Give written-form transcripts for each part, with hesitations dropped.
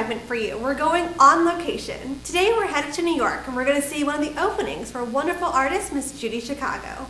segment for you. We're going on location. Today we're headed to New York and we're going to see one of the openings for wonderful artist Miss Judy Chicago.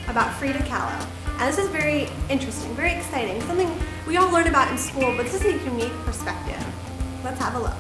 About Frida Kahlo. And this is very interesting, very exciting, something we all learn about in school, but this is a unique perspective. Let's have a look.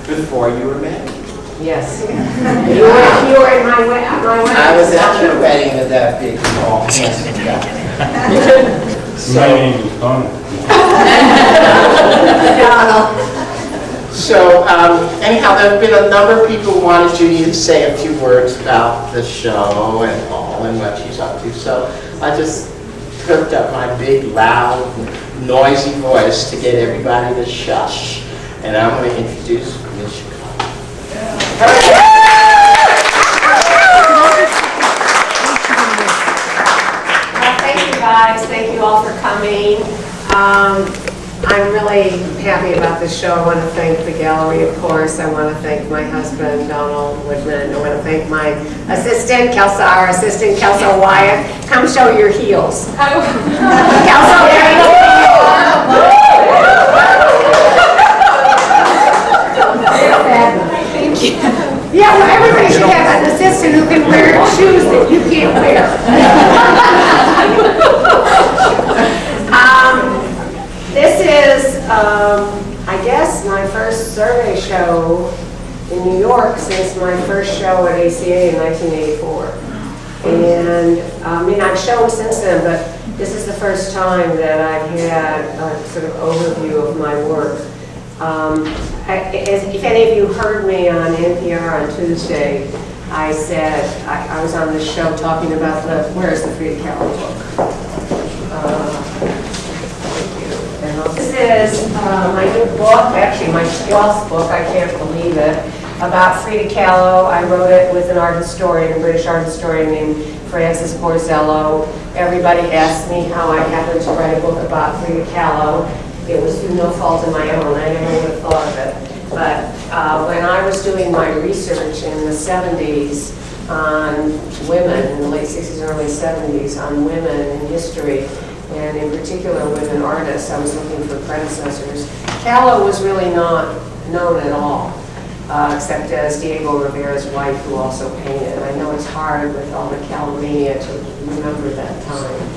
Before you were married? Yes. You were at my wedding. I was at your wedding with that big, tall, handsome guy. My name is Donald. So, anyhow, there have been a number of people who wanted Judy to say a few words about the show and all and what she's up to. So I just hooked up my big, loud, noisy voice to get everybody to shush. And I'm going to introduce Miss Chicago. Thank you guys. Thank you all for coming. I'm really happy about this show. I want to thank the gallery, of course. I want to thank my husband, Donald Woodman. I want to thank my assistant, Kelso Wyatt. Come show your heels. Kelso, thank you. Thank you. Yeah, well, everybody should have an assistant who can wear shoes that you can't wear. This is, I guess, my first survey show show at ACA in 1984. And I've shown since then, but this is the first time that I've had a sort of overview of my work. If any of you heard me on NPR on Tuesday, I said, I was on this show talking about where's the Frida Kahlo book? This is my new book, actually my 12th book, I can't believe it, about Frida Kahlo. I wrote it with an art historian, a British art historian named Francis Borzello. Everybody asked me how I happened to write a book about Frida Kahlo. It was through no fault of my own. I never would have thought of it. But when I was doing my research in the 70s on women, in the late 60s and early 70s, on women in history, and in particular women artists, I was looking for predecessors. Kahlo was really not known at all, except as Diego Rivera's wife, who also painted. I know it's hard with all the Calomania to remember that time.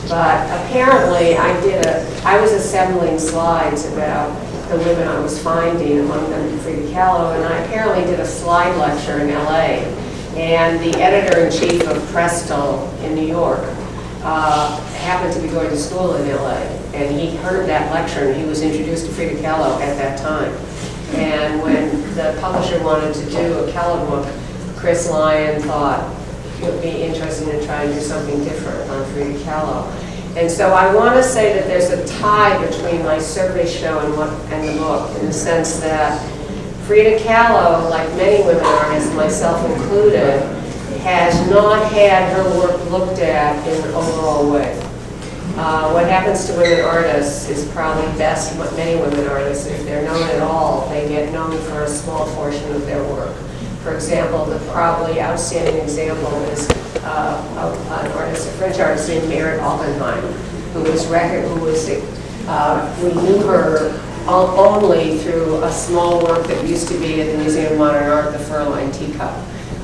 But apparently I was assembling slides about the women I was finding, among them Frida Kahlo, and I apparently did a slide lecture in LA. And the editor-in-chief of Presto in New York happened to be going to school in LA. And he heard that lecture and he was introduced to Frida Kahlo at that time. And when the publisher wanted to do a Kahlo book, Chris Lyon thought it would be interesting to try and do something different on Frida Kahlo. And so I want to say that there's a tie between my survey show and the book, in the sense that Frida Kahlo, like many women artists, myself included, has not had her work looked at in an overall way. What happens to women artists is probably best what many women artists, if they're known at all, they get known for a small portion of their work. For example, the probably outstanding example is an artist, a French artist named Merit Oppenheim, we knew her only through a small work that used to be at the Museum of Modern Art, the Furline Teacup,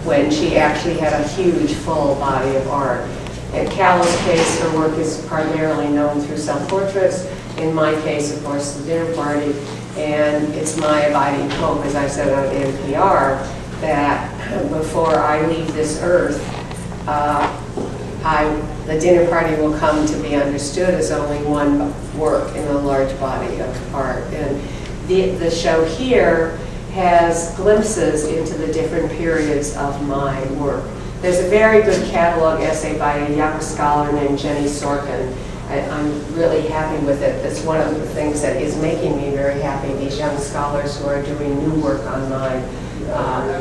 when she actually had a huge full body of art. In Kahlo's case, her work is primarily known through self-portraits. In my case, of course, the dinner party. And it's my abiding hope, as I said on NPR, that before I leave this earth, the dinner party will come to be understood as only one work in a large body of art. And the show here has glimpses into the different periods of my work. There's a very good catalog essay by a young scholar named Jenny Sorkin. I'm really happy with it. That's one of the things that is making me very happy, these young scholars who are doing new work on my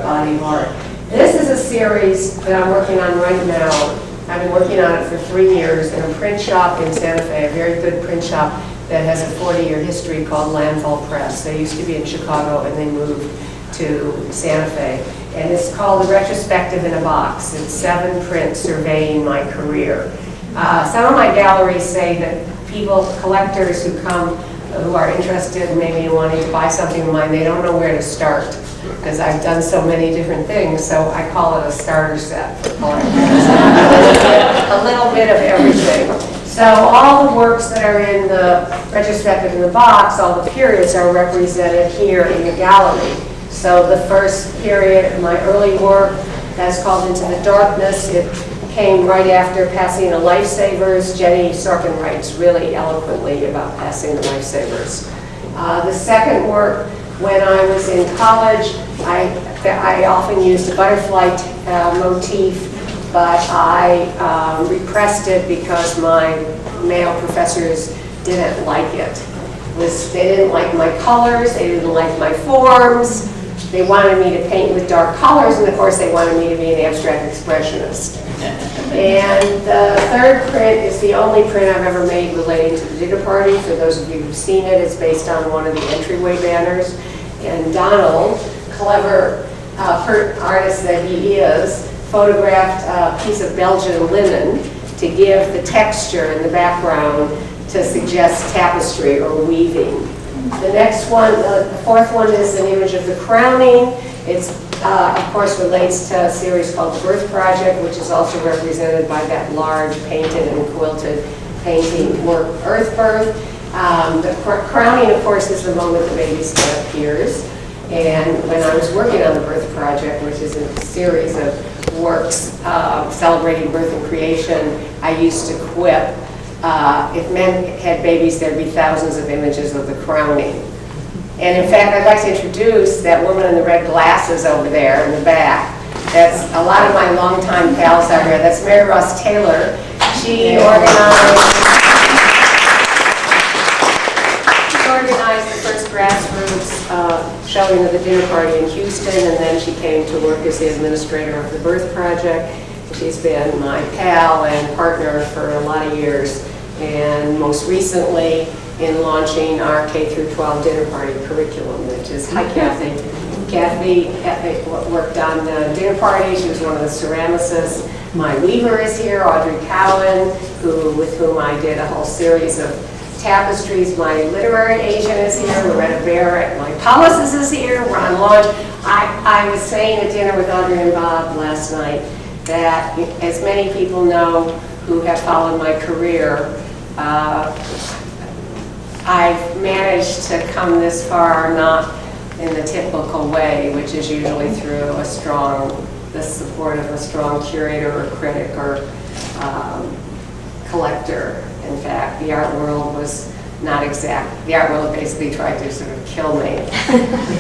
body of art. This is a series that I'm working on right now. I've been working on it for 3 years in a print shop in Santa Fe, a very good print shop that has a 40-year history called Landfall Press. They used to be in Chicago and they moved to Santa Fe. And it's called The Retrospective in a Box. It's 7 prints surveying my career. Some of my galleries say that collectors who come, who are interested maybe in wanting to buy something of mine, they don't know where to start, because I've done so many different things, so I call it a starter set for collectors. A little bit of everything. So all the works that are in the retrospective in the box, all the periods are represented here in the gallery. So the first period, my early work, that's called Into the Darkness. It came right after Passing the Lifesavers. Jenny Sorkin writes really eloquently about Passing the Lifesavers. The second work, when I was in college, I often used a butterfly motif, but I repressed it because my male professors didn't like it. They didn't like my colors, they didn't like my forms, they wanted me to paint with dark colors, and of course they wanted me to be an abstract expressionist. And the third print is the only print I've ever made relating to the dinner party. For those of you who've seen it, it's based on one of the entryway banners. And Donald, clever artist that he is, photographed a piece of Belgian linen to give the texture in the background to suggest tapestry or weaving. The next one, the fourth one, is an image of the crowning. It's, of course, relates to a series called the Birth Project, which is also represented by that large painted and quilted painting work, Earth Birth. The crowning, of course, is the moment the baby step appears. And when I was working on the Birth Project, which is a series of works celebrating birth and creation, I used to quip, if men had babies, there'd be thousands of images of the crowning. And in fact, I'd like to introduce that woman in the red glasses over there in the back. That's a lot of my longtime pals out here. That's Mary Ross Taylor. She organized the first grassroots showing of the dinner party in Houston, and then she came to work as the administrator of the Birth Project. She's been my pal and partner for a lot of years, and most recently in launching our K through 12 dinner party curriculum, which is, hi Kathy. Kathy worked on the dinner party. She was one of the ceramicists. My weaver is here, Audrey Cowan, with whom I did a whole series of tapestries. My literary agent is here, Loretta Barrett. My publicist is here. We're on launch. I was saying at dinner with Audrey and Bob last night that, as many people know who have followed my career, I've managed to come this far not in the typical way, which is usually through the support of a strong curator or critic or collector. In fact, the art world was not exact. The art world basically tried to sort of kill me.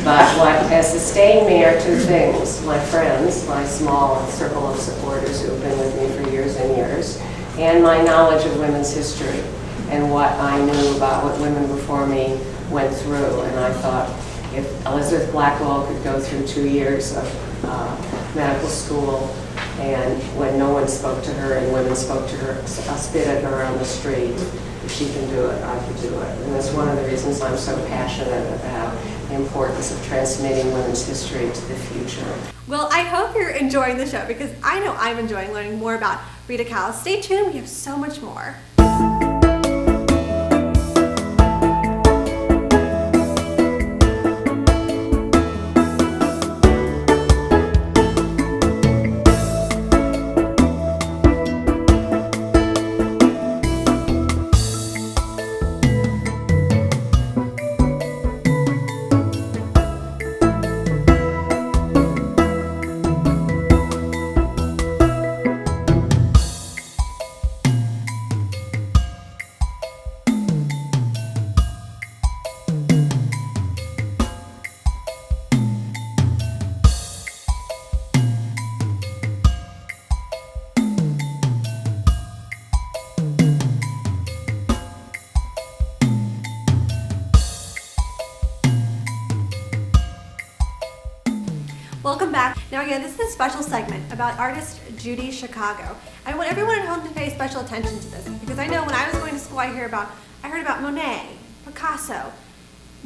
But what has sustained me are two things: my friends, my small circle of supporters who have been with me for years and years, and my knowledge of women's history and what I knew about what women before me went through. And I thought, if Elizabeth Blackwell could go through 2 years of medical school, and when no one spoke to her and women spoke to her, spit at her on the street, if she can do it, I could do it. And that's one of the reasons I'm so passionate about the importance of transmitting women's history to the future. Well, I hope you're enjoying the show, because I know I'm enjoying learning more about Rita Callis. Stay tuned, we have so much more. Welcome back. Now again, this is a special segment about artist Judy Chicago. I want everyone at home to pay special attention to this, because I know when I was going to school I heard about Monet, Picasso.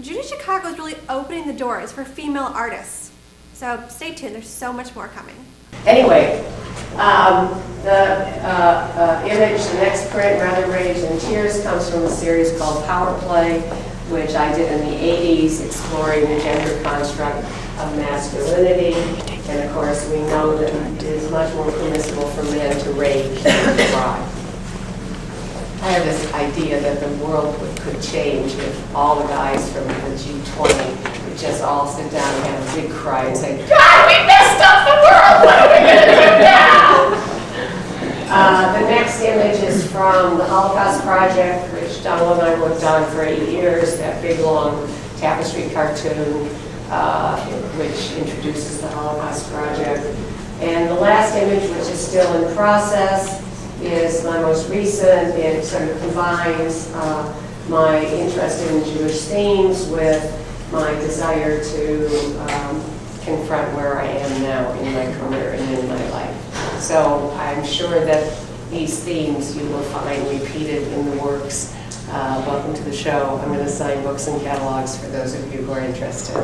Judy Chicago is really opening the doors for female artists. So stay tuned, there's so much more coming. Anyway, the image, the next print, Rather Rage and Tears, comes from a series called Power Play, which I did in the 80s, exploring the gender construct of masculinity. And of course, we know that it is much more permissible for men to rage than to cry. I have this idea that the world could change if all the guys from the G20 would just all sit down and have a big cry and say, God, we messed up the world! What are we going to do now? The next image is from the Holocaust Project, which Donald and I worked on for 8 years, that big, long tapestry cartoon, which introduces the Holocaust Project. And the last image, which is still in process, is my most recent. It sort of combines my interest in Jewish themes with my desire to confront where I am now in my career and in my life. So I'm sure that these themes you will find repeated in the works. Welcome to the show. I'm going to sign books and catalogs for those of you who are interested.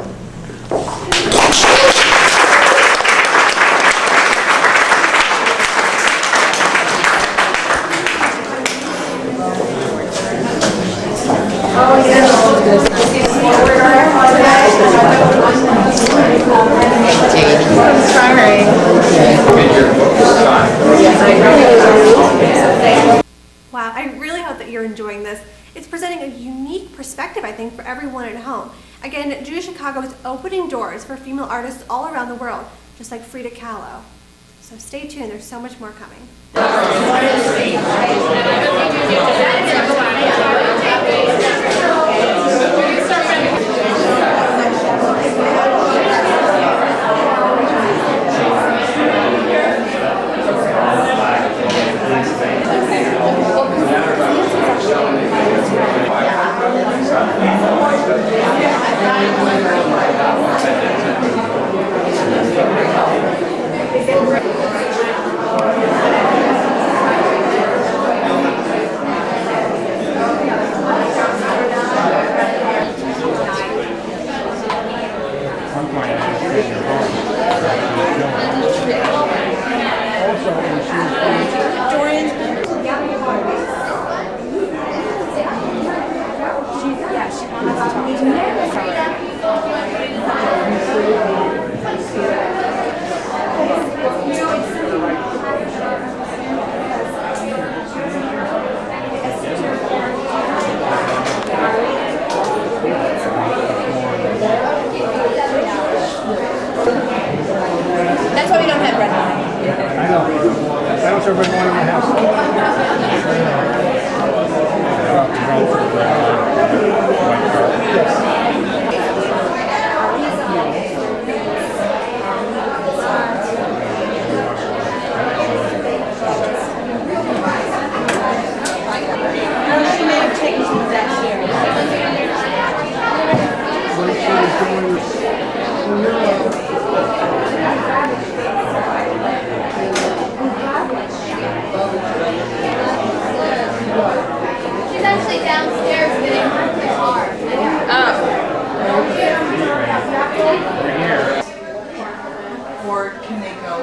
Wow, I really hope that you're enjoying this. It's presenting a unique perspective perspective, I think, for everyone at home. Again, Judy Chicago is opening doors for female artists all around the world, just like Frida Kahlo. So stay tuned, there's so much more coming. That's why we don't have red wine. I know. I don't serve red wine in my house. She may have taken some of that She's actually downstairs getting her car. Or can they go?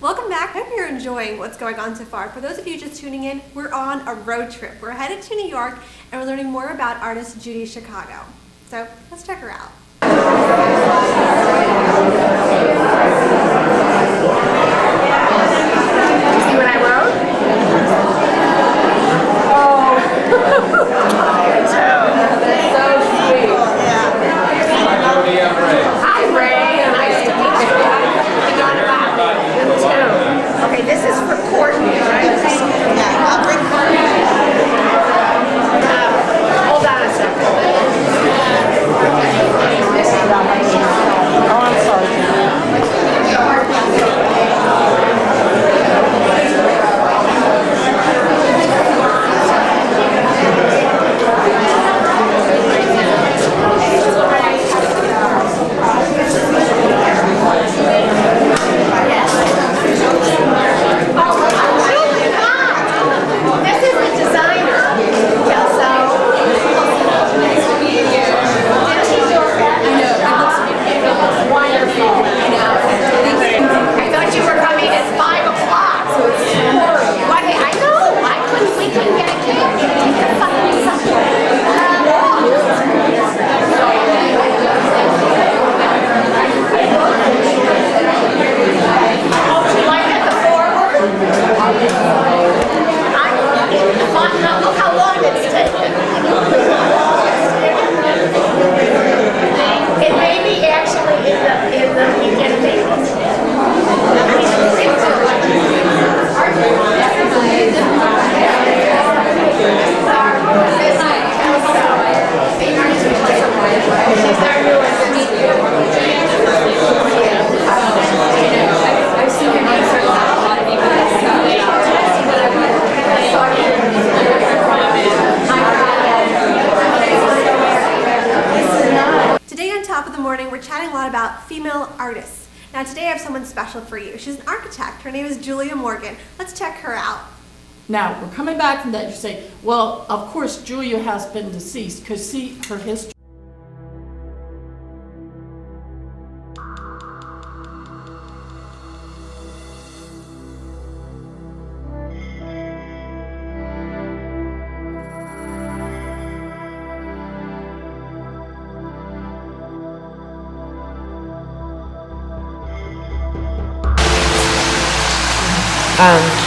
Welcome back. I hope you're enjoying what's going on so far. For those of you just tuning in, we're on a road trip. We're headed to New York and we're learning more about artist Judy Chicago. So let's check her out. See what I wrote? Hi, Ray. Nice to meet you. Forgot about you too. Okay, this is for Courtney, right? Yeah, I'll bring Courtney. Hold on a second. Oh, I'm sorry. This is the designer, Kelso. Nice to meet you. This is your fabulous job. It looks wonderful. I thought you were coming at 5 o'clock. What? I know. We couldn't get a cake. Take the fucking Oh, do you like it, the forward? Look how long it's taken. It may be actually in the beginning. She's our new I've seen her name for a lot of people. Today on Top of the Morning, we're chatting a lot about female artists. Now today I have someone special for you. She's an architect. Her name is Julia Morgan. Let's check her out. Now, we're coming back from that, you say, well, of course, Julia has been deceased, because see her history.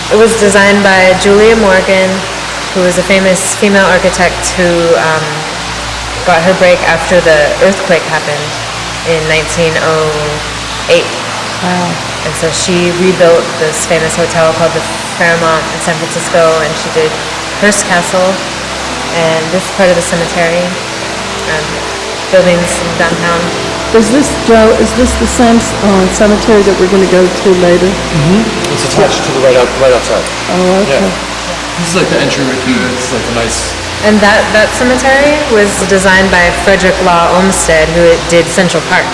It was designed by Julia Morgan, who was a famous female architect who got her break after the earthquake happened in 1908. Wow. And so she rebuilt this famous hotel called the Fairmont in San Francisco, and she did Hearst Castle and this part of the cemetery, buildings in downtown. Is this, Joe, is this the same cemetery that we're going to go to later? It's attached to the right outside. Oh, okay. Yeah. This is like the entry right here. It's like a nice. And that cemetery was designed by Frederick Law Olmsted, who did Central Park.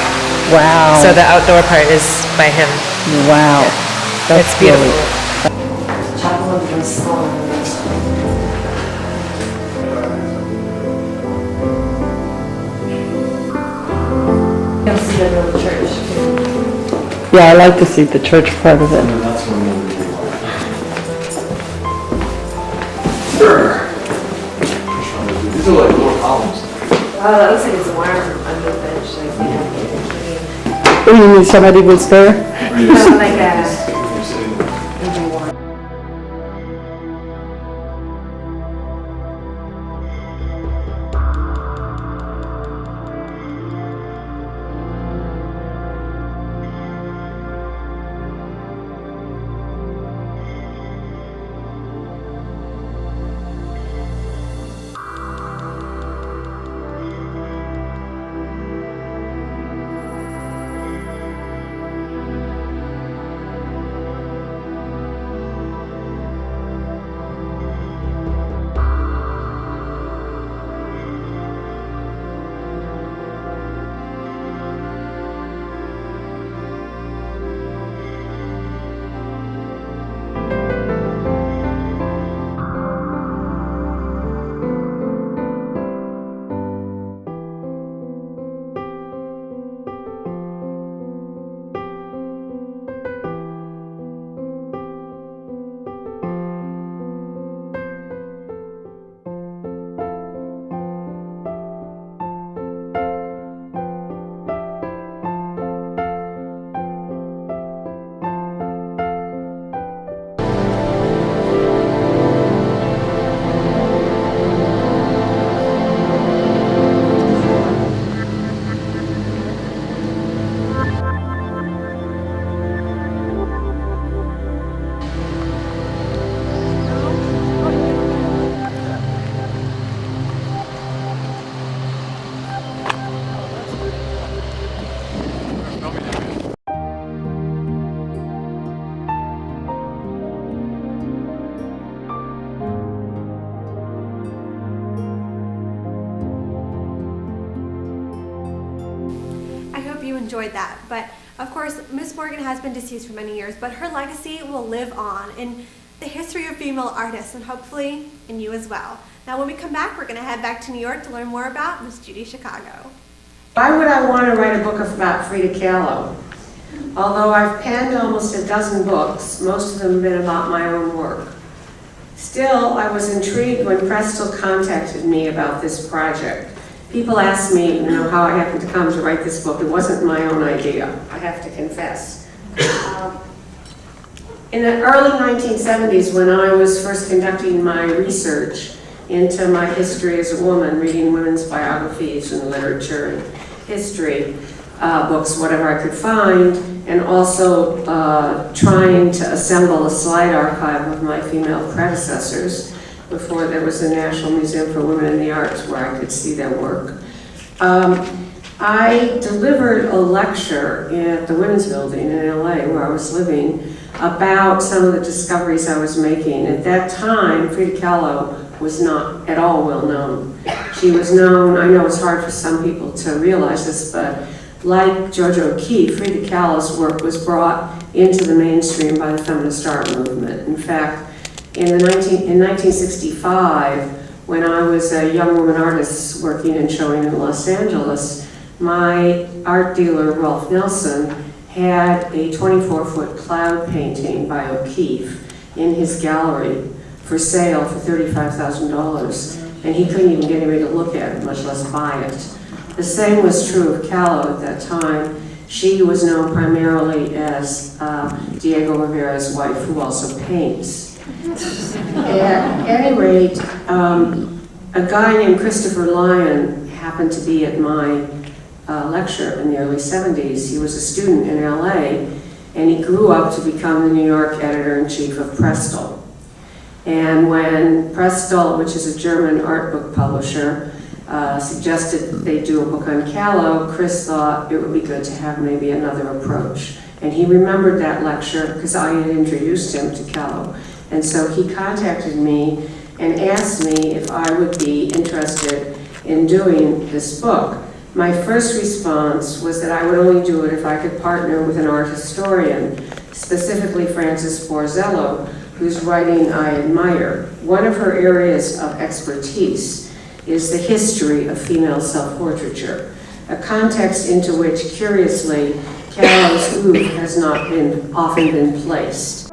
Wow. So the outdoor part is by him. Wow. That's It's beautiful. really- Chapel of the Skull. You'll see the little church. Yeah, I like to see the church part of it. That's one we'll do. Sure. These are like little columns. Oh, that looks like it's a worm under the bench. Like, Oh, you mean somebody was there? like a. You enjoyed that, but of course Miss Morgan has been deceased for many years, but her legacy will live on in the history of female artists and hopefully in you as well. Now when we come back, we're going to head back to New York to learn more about Miss Judy Chicago. Why would I want to write a book about Frida Kahlo? Although I've penned almost a dozen books, most of them have been about my own work. Still, I was intrigued when Prestel contacted me about this project. People ask me, how I happened to come to write this book. It wasn't my own idea, I have to confess. In the early 1970s, when I was first conducting my research into my history as a woman, reading women's biographies and literature and history books, whatever I could find, and also trying to assemble a slide archive of my female predecessors, before there was a National Museum for Women in the Arts where I could see their work. I delivered a lecture at the Women's Building in LA, where I was living, about some of the discoveries I was making. At that time, Frida Kahlo was not at all well known. She was known, I know it's hard for some people to realize this, but like George O'Keeffe, Frida Kahlo's work was brought into the mainstream by the feminist art movement. In fact, in 1965, when I was a young woman artist working and showing in Los Angeles, my art dealer, Rolf Nelson, had a 24-foot cloud painting by O'Keeffe in his gallery for sale for $35,000, and he couldn't even get anybody to look at it, much less buy it. The same was true of Kahlo at that time. She was known primarily as Diego Rivera's wife, who also paints. At any rate, a guy named Christopher Lyon happened to be at my lecture in the early 70s. He was a student in LA, and he grew up to become the New York editor-in-chief of Prestel. And when Prestel, which is a German art book publisher, suggested that they do a book on Callow, Chris thought it would be good to have maybe another approach. And he remembered that lecture because I had introduced him to Callow. And so he contacted me and asked me if I would be interested in doing this book. My first response was that I would only do it if I could partner with an art historian, specifically Frances Borzello, whose writing I admire. One of her areas of expertise is the history of female self-portraiture, a context into which, curiously, Callow's oeuvre has not often been placed.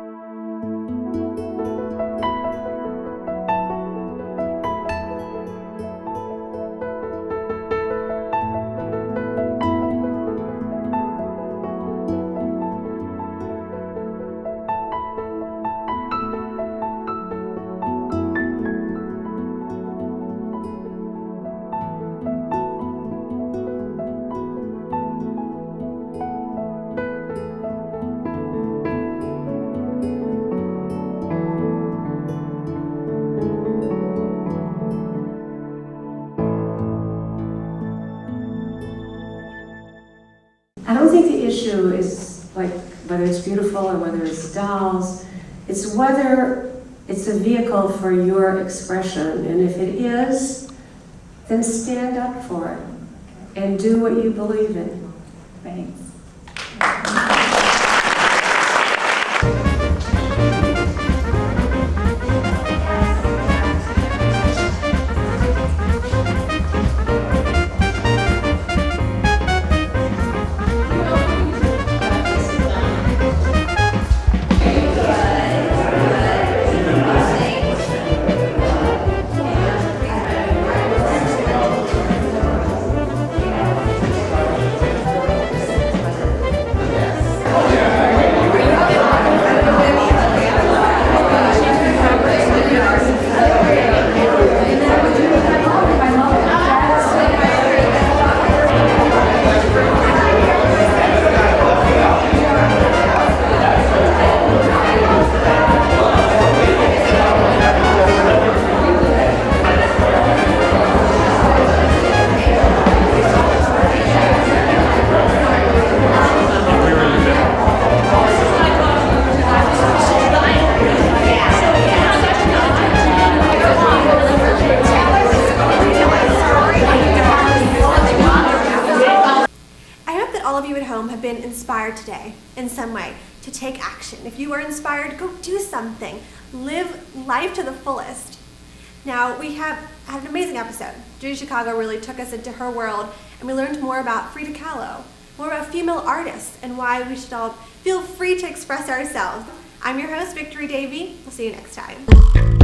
I don't think the issue is like whether it's beautiful or whether it's dolls. It's whether it's a vehicle for your expression. And if it is, then stand up for it and do what you believe in. Thanks. Have been inspired today in some way to take action. If you are inspired, go do something. Live life to the fullest. Now, we have had an amazing episode. Judy Chicago really took us into her world, and we learned more about Frida Kahlo, more about female artists, and why we should all feel free to express ourselves. I'm your host, Victory Davey. We'll see you next time.